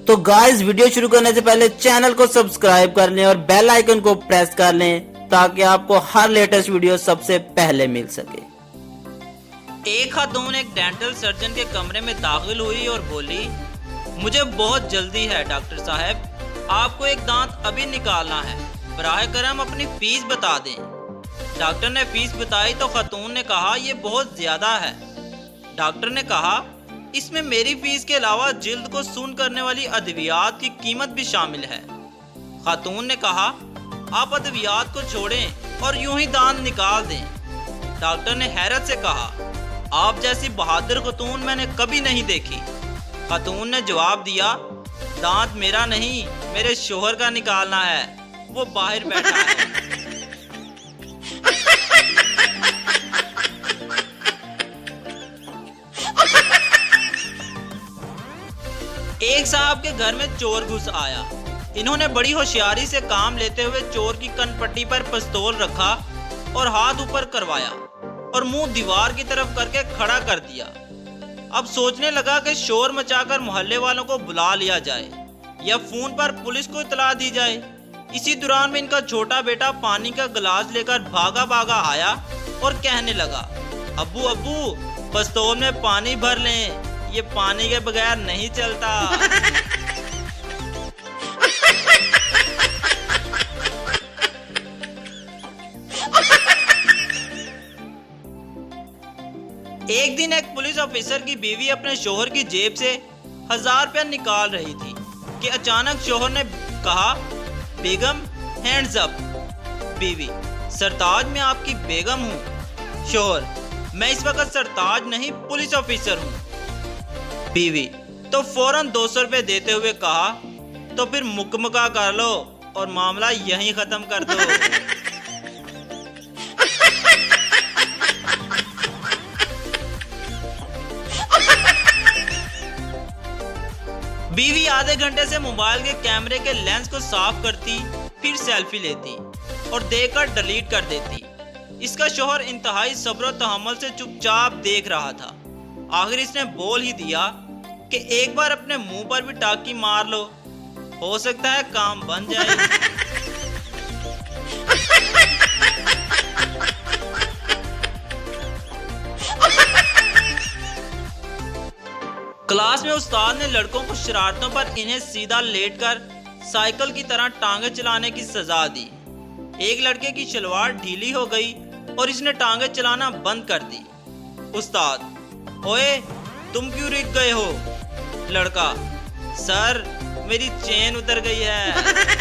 तो guys video शुरू करने से पहले चैनल को सब्सक्राइब कर लें और बेल आइकन को प्रेस कर लें ताकि आपको हर लेटेस्ट वीडियो सबसे पहले मिल सके। एक खातून एक डेंटल सर्जन के कमरे में दाखिल हुई और बोली, मुझे बहुत जल्दी है डॉक्टर साहब, आपको एक दांत अभी निकालना है, बराह करम अपनी फीस बता दें। डॉक्टर ने फीस बताई तो खातून ने कहा, यह बहुत ज्यादा है। डॉक्टर ने कहा, इसमें मेरी फीस के अलावा जिल्द को सुन्न करने वाली अद्वियात की कीमत भी शामिल है। खातून ने कहा, आप अद्वियात को छोड़ें और यूं ही दांत निकाल दें। डॉक्टर ने हैरत से कहा, आप जैसी बहादुर खातून मैंने कभी नहीं देखी। खातून ने जवाब दिया, दांत मेरा नहीं, मेरे शोहर का निकालना है, वो बाहर बैठा है। एक साहब के घर में चोर घुस आया। इन्होंने बड़ी होशियारी से काम लेते हुए चोर की कनपट्टी पर पिस्तौल रखा और हाथ ऊपर करवाया और मुंह दीवार की तरफ करके खड़ा कर दिया। अब सोचने लगा कि शोर मचाकर मोहल्ले वालों को बुला लिया जाए या फोन पर पुलिस को इतला दी जाए। इसी दौरान में इनका छोटा बेटा पानी का गिलास लेकर भागा भागा आया और कहने लगा, अब्बू अब्बू पिस्तौल में पानी भर लें, ये पानी के बगैर नहीं चलता। एक दिन एक पुलिस ऑफिसर की बीवी अपने शोहर की जेब से 1000 रुपया निकाल रही थी कि अचानक शोहर ने कहा, बेगम हैंड्स अप। बीवी, सरताज मैं आपकी बेगम हूँ। शोहर, मैं इस वक्त सरताज नहीं पुलिस ऑफिसर हूँ। बीवी, तो फौरन 200 रुपये देते हुए कहा, तो फिर मुकमका कर लो और मामला यहीं खत्म कर दो। बीवी आधे घंटे से मोबाइल के कैमरे के लेंस को साफ करती, फिर सेल्फी लेती और देखकर डिलीट कर देती। इसका शोहर इंतहाई सब्र तहम्मुल से चुपचाप देख रहा था। आखिर इसने बोल ही दिया कि एक बार अपने मुंह पर भी टाकी मार लो, हो सकता है काम बन जाए। क्लास में उस्ताद ने लड़कों को शरारतों पर इन्हें सीधा लेटकर साइकिल की तरह टांगे चलाने की सजा दी। एक लड़के की शलवार ढीली हो गई और इसने टांगे चलाना बंद कर दी। उस्ताद, ओए तुम क्यों रुक गए हो? लड़का, सर मेरी चेन उतर गई है।